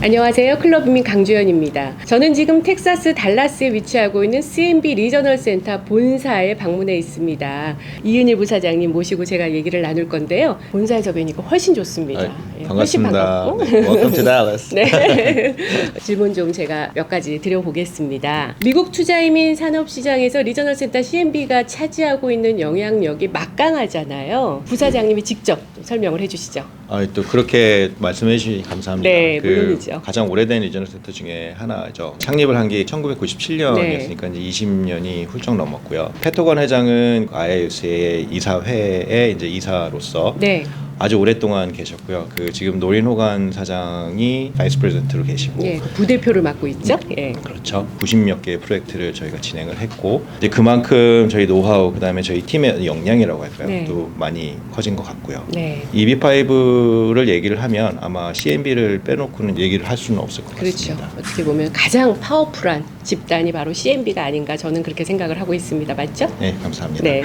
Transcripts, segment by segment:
안녕하세요. 클럽민 강주연입니다. 저는 지금 텍사스 달라스에 위치하고 있는 CNB 리저널 센터 본사에 방문해 있습니다. 이은일 부사장님 모시고 제가 얘기를 나눌 건데요. 본사에서 뵈니까 훨씬 좋습니다. 훨씬 반갑습니다. 반갑고. 네, welcome to Dallas. 네. 질문 좀 제가 몇 가지 드려보겠습니다. 미국 투자이민 산업시장에서 리저널 센터 CNB가 차지하고 있는 영향력이 막강하잖아요. 부사장님이 직접 설명을 해주시죠. 또 그렇게 말씀해 주시니 감사합니다. 네, 물론이죠. 가장 오래된 리저널 센터 중에 하나죠. 창립을 한 게 1997년이었으니까 네. 이제 20년이 훌쩍 넘었고요. 패터건 회장은 IAS의 이사회의 이제 이사로서 네. 아주 오랫동안 계셨고요. 지금 노린 호간 사장이 바이스 프레젠트로 계시고 예, 부대표를 맡고 있죠. 예. 그렇죠. 90몇 개의 프로젝트를 저희가 진행을 했고 이제 그만큼 저희 노하우 그다음에 저희 팀의 역량이라고 할까요? 네. 또 많이 커진 것 같고요. 네. EB5를 얘기를 하면 아마 CNB를 빼놓고는 얘기를 할 수는 없을 것 그렇죠. 같습니다. 어떻게 보면 가장 파워풀한 집단이 바로 CNB가 아닌가 저는 그렇게 생각을 하고 있습니다. 맞죠? 네, 감사합니다. 네.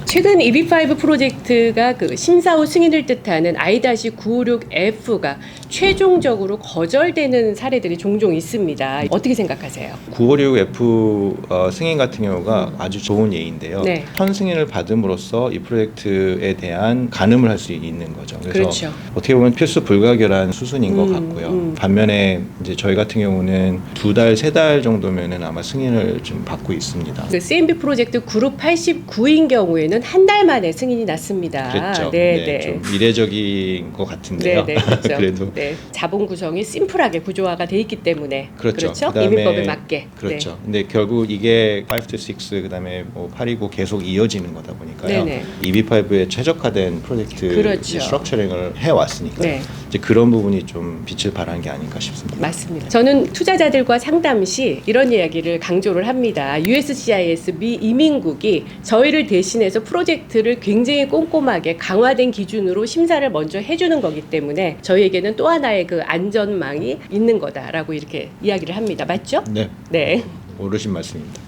최근 EB5 프로젝트가 심사 후 승인을 뜻하는 I-956F가 최종적으로 거절되는 사례들이 종종 있습니다. 어떻게 생각하세요? 956F 승인 같은 경우가 아주 좋은 예인데요. 네. 현 승인을 받음으로써 이 프로젝트에 대한 가늠을 할 수 있는 거죠. 그래서 그렇죠. 어떻게 보면 필수 불가결한 수순인 것 같고요. 반면에 이제 저희 같은 경우는 2달, 3달 정도면은 아마 승인을 좀 받고 있습니다. 그 CNB 프로젝트 그룹 89인 경우에는 한 달 만에 승인이 났습니다. 그렇죠. 네, 네, 좀 이례적인 것 같은데요. 네, 네, 그렇죠. 그래도 네, 자본 구성이 심플하게 구조화가 돼 있기 때문에 그렇죠. 이민법에 맞게. 그렇죠. 네. 근데 결국 이게 5 to 6 그다음에 8이고 계속 이어지는 거다 보니까요. 네네. EB5에 최적화된 프로젝트 그렇죠. 스트럭처링을 해 왔으니까 네. 이제 그런 부분이 좀 빛을 발한 게 아닌가 싶습니다. 맞습니다. 저는 투자자들과 상담 시 이런 이야기를 강조를 합니다. USCIS 미 이민국이 저희를 대신해서 프로젝트를 굉장히 꼼꼼하게 강화된 기준으로 심사를 먼저 해주는 거기 때문에 저희에게는 또 하나의 그 안전망이 있는 거다라고 이렇게 이야기를 합니다. 맞죠? 네. 네. 옳으신 말씀입니다.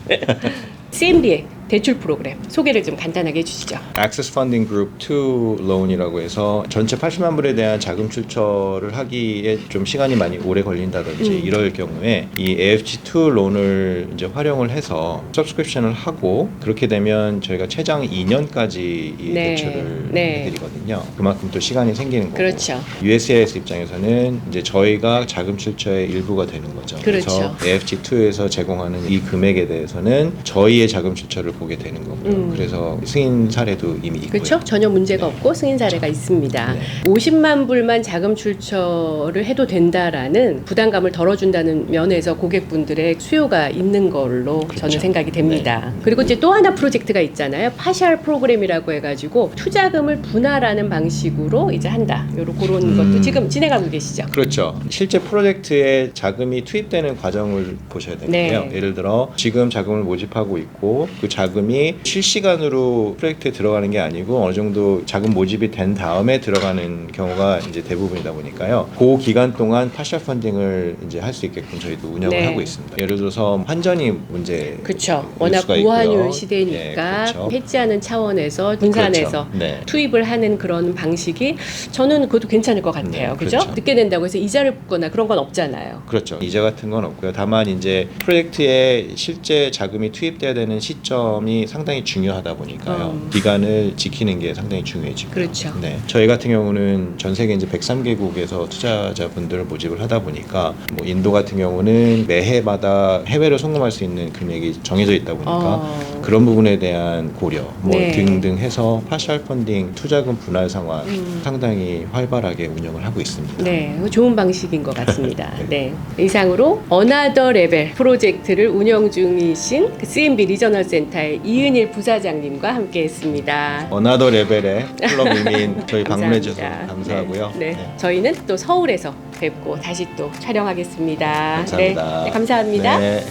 CNB의 대출 프로그램 소개를 좀 간단하게 해주시죠. Access Funding Group 2 Loan이라고 해서 전체 80만 불에 대한 자금 출처를 하기에 좀 시간이 많이 오래 걸린다든지 이럴 경우에 이 AFG2 론을 이제 활용을 해서 서브스크립션을 하고 그렇게 되면 저희가 최장 2년까지 이 네. 대출을 네. 해드리거든요. 그만큼 또 시간이 생기는 거고. 그렇죠. USCIS 입장에서는 이제 저희가 자금 출처의 일부가 되는 거죠. 그렇죠. 그래서 AFG2에서 제공하는 이 금액에 대해서는 저희의 자금 출처를 보게 되는 거고요. 그래서 승인 사례도 이미 있고요. 그렇죠. 전혀 문제가 없고 승인 사례가 있습니다. 네. 50만 불만 자금 출처를 해도 된다라는 부담감을 덜어준다는 면에서 고객분들의 수요가 있는 걸로 그렇죠. 저는 생각이 됩니다. 네. 그리고 이제 또 하나 프로젝트가 있잖아요. 파셜 프로그램이라고 해가지고 투자금을 분할하는 방식으로 이제 한다. 요런 그런 것도 지금 진행하고 계시죠. 그렇죠. 실제 프로젝트에 자금이 투입되는 과정을 보셔야 되는데요. 네. 예를 들어 지금 자금을 모집하고 있고 그 자금이 실시간으로 프로젝트에 들어가는 게 아니고 어느 정도 자금 모집이 된 다음에 들어가는 경우가 이제 대부분이다 보니까요. 그 기간 동안 파셜 펀딩을 이제 할 수 있게끔 저희도 운영을 네. 하고 있습니다. 예를 들어서 환전이 문제 그렇죠. 워낙 고환율 시대니까 네, 그렇죠. 해지하는 차원에서 분산해서 그렇죠. 네. 투입을 하는 그런 방식이 저는 그것도 괜찮을 것 같아요. 네, 그죠? 그렇죠. 늦게 된다고 해서 이자를 붓거나 그런 건 없잖아요. 그렇죠. 이자 같은 건 없고요. 다만 이제 프로젝트에 실제 자금이 투입돼야 되는 시점이 상당히 중요하다 보니까요. 기간을 지키는 게 상당히 중요해지고. 그렇죠. 네. 저희 같은 경우는 전 세계 이제 103개국에서 투자자분들을 모집을 하다 보니까 뭐 인도 같은 경우는 매해마다 해외로 송금할 수 있는 금액이 정해져 있다 보니까 그런 부분에 대한 고려 뭐 네. 등등 해서 파셜 펀딩 투자금 분할 상환 상당히 활발하게 운영을 하고 있습니다. 네, 좋은 방식인 것 같습니다. 네. 이상으로 어나더 레벨 프로젝트를 운영 중이신 그 CNB 리저널 센터의 이은일 부사장님과 함께했습니다. 어나더 레벨의 클럽 이민 저희 방문해 주셔서 감사합니다. 감사하고요. 네. 네. 저희는 또 서울에서 뵙고 다시 또 촬영하겠습니다. 감사합니다. 네, 감사합니다. 네.